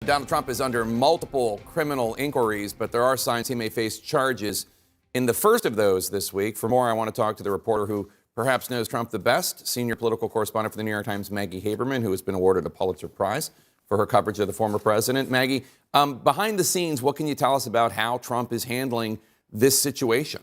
Donald Trump is under multiple criminal inquiries, but there are signs he may face charges in the first of those this week. For more, I want to talk to the reporter who perhaps knows Trump the best, senior political correspondent for the New York Times, Maggie Haberman, who has been awarded a Pulitzer Prize for her coverage of the former president. Maggie, behind the scenes, what can you tell us about how Trump is handling this situation?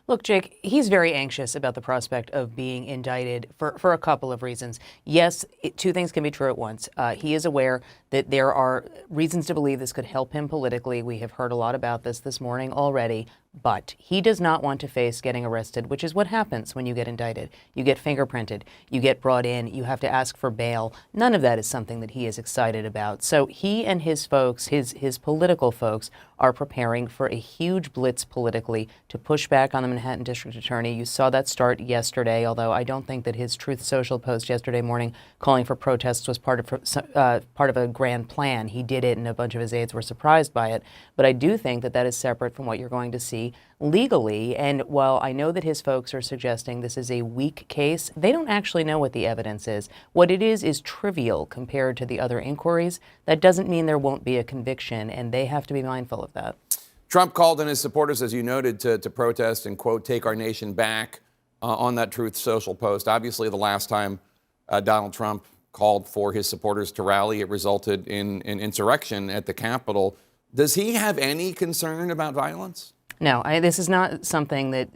Look, Jake, he's very anxious about the prospect of being indicted for a couple of reasons. Yes, two things can be true at once. He is aware that there are reasons to believe this could help him politically. We have heard a lot about this morning already. But he does not want to face getting arrested, which is what happens when you get indicted. You get fingerprinted, you get brought in, you have to ask for bail. None of that is something that he is excited about. So he and his folks, his political folks, are preparing for a huge blitz politically to push back on the Manhattan District Attorney. You saw that start yesterday, although I don't think that his Truth Social post yesterday morning calling for protests was part of a grand plan. He did it and a bunch of his aides were surprised by it. But I do think that that is separate from what you're going to see legally. And while I know that his folks are suggesting this is a weak case, they don't actually know what the evidence is. What it is trivial compared to the other inquiries. That doesn't mean there won't be a conviction, and they have to be mindful of that. Trump called on his supporters, as you noted, to protest and, quote, take our nation back on that Truth Social post. Obviously, the last time Donald Trump called for his supporters to rally, it resulted in an insurrection at the Capitol. Does he have any concern about violence? No, this is not something that,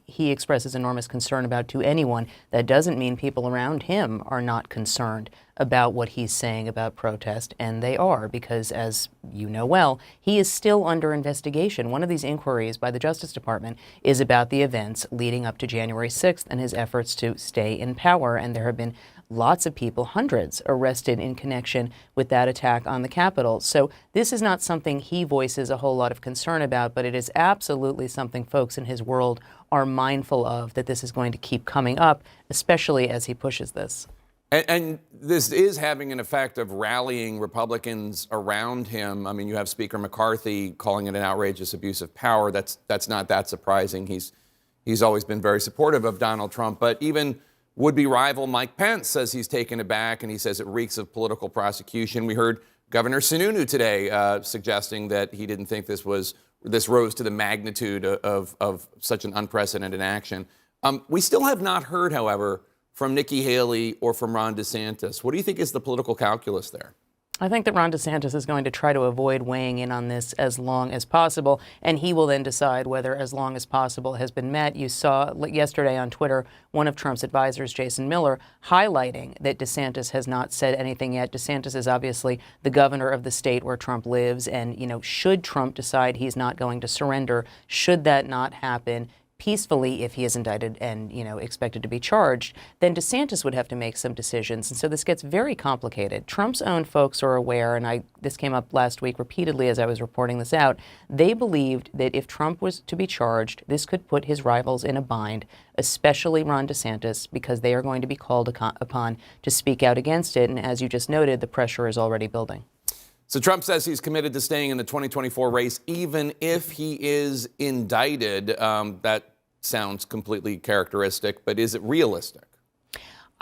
he expresses enormous concern about to anyone. That doesn't mean people around him are not concerned about what he's saying about protest, and they are, because as you know well, he is still under investigation. One of these inquiries by the Justice Department is about the events leading up to January 6th and his efforts to stay in power, and there have been lots of people, hundreds, arrested in connection with that attack on the Capitol. So this is not something he voices a whole lot of concern about, but it is absolutely something folks in his world are mindful of, that this is going to keep coming up, especially as he pushes this. And this is having an effect of rallying Republicans around him. I mean, you have Speaker McCarthy calling it an outrageous abuse of power. That's not that surprising. He's always been very supportive of Donald Trump, but even would-be rival Mike Pence says he's taken aback, and he says it reeks of political prosecution. We heard Governor Sununu today suggesting that he didn't think this rose to the magnitude of such an unprecedented action. We still have not heard, however, from Nikki Haley or from Ron DeSantis. What do you think is the political calculus there? I think that Ron DeSantis is going to try to avoid weighing in on this as long as possible, and he will then decide whether as long as possible has been met. You saw yesterday on Twitter one of Trump's advisors, Jason Miller, highlighting that DeSantis has not said anything yet. DeSantis is obviously the governor of the state where Trump lives, and, should Trump decide he's not going to surrender, should that not happen peacefully, if he is indicted and, expected to be charged, then DeSantis would have to make some decisions. And so this gets very complicated. Trump's own folks are aware, and this came up last week repeatedly as I was reporting this out. They believed that if Trump was to be charged, this could put his rivals in a bind, especially Ron DeSantis, because they are going to be called upon to speak out against it. And as you just noted, the pressure is already building. So Trump says he's committed to staying in the 2024 race, even if he is indicted. That sounds completely characteristic, but is it realistic?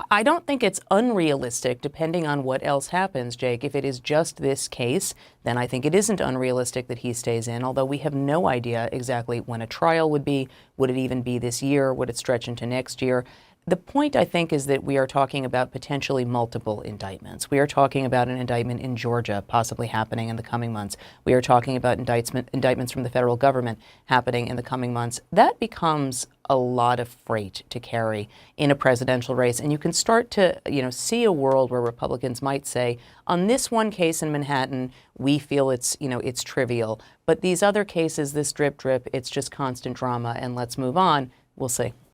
I don't think it's unrealistic, depending on what else happens, Jake. If it is just this case, then I think it isn't unrealistic that he stays in, although we have no idea exactly when a trial would be. Would it even be this year? Would it stretch into next year? The point, I think, is that we are talking about potentially multiple indictments. We are talking about an indictment in Georgia possibly happening in the coming months. We are talking about indictments from the federal government happening in the coming months. That becomes a lot of freight to carry in a presidential race. And you can start to, see a world where Republicans might say, on this one case in Manhattan, we feel it's trivial. But these other cases, this drip, it's just constant drama, and let's move on. We'll see.